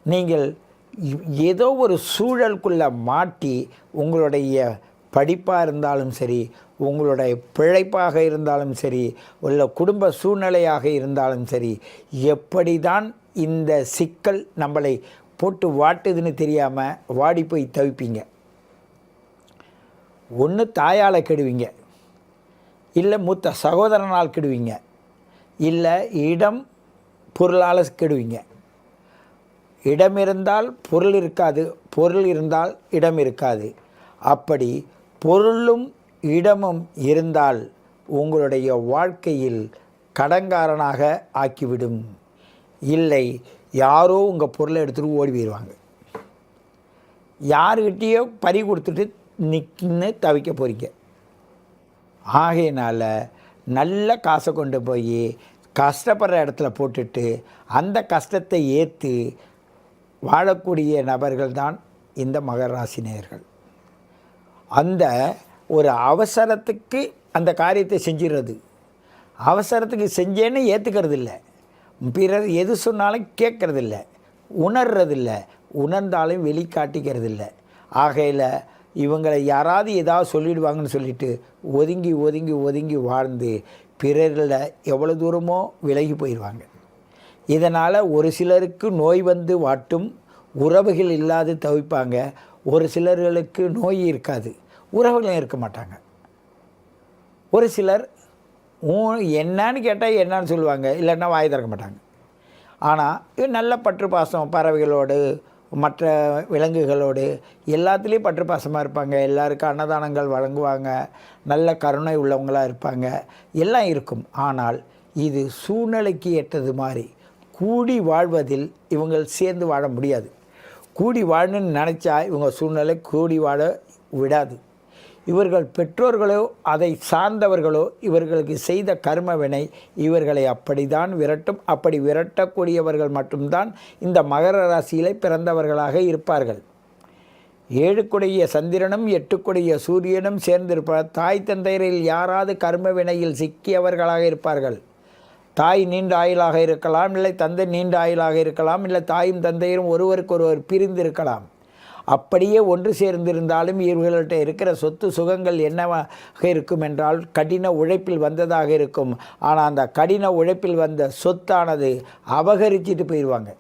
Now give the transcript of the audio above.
நீங்கள் ஏதோ ஒரு சூழலுக்குள்ளே மாட்டி உங்களுடைய படிப்பாக இருந்தாலும் சரி, உங்களுடைய பிழைப்பாக இருந்தாலும் சரி, உள்ள குடும்ப சூழ்நிலையாக இருந்தாலும் சரி, எப்படி தான் இந்த சிக்கல் நம்மளை போட்டு வாட்டுதுன்னு தெரியாமல் வாடி போய் தவிப்பீங்க. ஒன்று தாயால் கெடுவீங்க, இல்லை மூத்த சகோதரனால் கெடுவீங்க, இல்லை இடம் பொருளால் கெடுவீங்க. இடம் இருந்தால் பொருள் இருக்காது, பொருள் இருந்தால் இடம் இருக்காது. அப்படி பொருளும் இடமும் இருந்தால் உங்களுடைய வாழ்க்கையில் கடன்காரனாக ஆக்கிவிடும். இல்லை, யாரோ உங்கள் பொருளை எடுத்துகிட்டு ஓடி போயிடுவாங்க. யாருக்கிட்டேயோ பறி கொடுத்துட்டு நிற்கின்னு தவிக்க போகிறீங்க. ஆகையினால் நல்ல காசை கொண்டு போய் கஷ்டப்படுற இடத்துல போட்டுட்டு அந்த கஷ்டத்தை ஏற்று வாழக்கூடிய நபர்கள் தான் இந்த மகர ராசி நேயர்கள். அந்த ஒரு அவசரத்துக்கு அந்த காரியத்தை செஞ்சிடுறது, அவசரத்துக்கு செஞ்சேன்னு ஏற்றுக்கிறது இல்லை, பிறர் எது சொன்னாலும் கேட்கறதில்ல, உணர்றதில்லை, உணர்ந்தாலும் வெளிக்காட்டிக்கிறது இல்லை. ஆகையில் இவங்களை யாராவது ஏதாவது சொல்லிடுவாங்கன்னு சொல்லிட்டு ஒதுங்கி ஒதுங்கி ஒதுங்கி வாழ்ந்து பிறரில் எவ்வளோ தூரமோ விலகி போயிடுவாங்க. இதனால் ஒரு சிலருக்கு நோய் வந்து வாட்டும், உறவுகள் இல்லாது தவிப்பாங்க. ஒரு சிலர்களுக்கு நோய் இருக்காது, உறவுகளும் இருக்க மாட்டாங்க. ஒரு சிலர் என்னன்னு கேட்டால் என்னன்னு சொல்லுவாங்க, இல்லைன்னா வாய் திறக்க மாட்டாங்க. ஆனால் நல்ல பற்று பாசம் பறவைகளோடு மற்ற விலங்குகளோடு எல்லாத்துலேயும் பற்று பாசமாக இருப்பாங்க. எல்லாருக்கும் அன்னதானங்கள் வழங்குவாங்க, நல்ல கருணை உள்ளவங்களாக இருப்பாங்க, எல்லாம் இருக்கும். ஆனால் இது சூழ்நிலைக்கு ஏற்றது மாதிரி கூடி வாழ்வதில் இவங்கள் சேர்ந்து வாழ முடியாது. கூடி வாழணுன்னு நினச்சா இவங்க சூழ்நிலை கூடி வாழ விடாது. இவர்கள் பெற்றோர்களோ அதை சார்ந்தவர்களோ இவர்களுக்கு செய்த கர்ம வினை இவர்களை அப்படித்தான் விரட்டும். அப்படி விரட்டக்கூடியவர்கள் மட்டும்தான் இந்த மகர ராசியிலே பிறந்தவர்களாக இருப்பார்கள். 7 சந்திரனும் 8 சூரியனும் சேர்ந்திருப்பார். தாய் தந்தையரில் யாராவது கர்ம வினையில் சிக்கியவர்களாக இருப்பார்கள். தாய் நீண்ட ஆயுளாக இருக்கலாம், இல்லை தந்தை நீண்ட ஆயுளாக இருக்கலாம், இல்லை தாயும் தந்தையரும் ஒருவருக்கொருவர் பிரிந்திருக்கலாம். அப்படியே ஒன்று சேர்ந்திருந்தாலும் இவர்கள்ட்ட இருக்கிற சொத்து சுகங்கள் என்னவாக இருக்கும் என்றால் கடின உழைப்பில் வந்ததாக இருக்கும். ஆனால் அந்த கடின உழைப்பில் வந்த சொத்தானது அபகரிச்சிட்டு போயிடுவாங்க.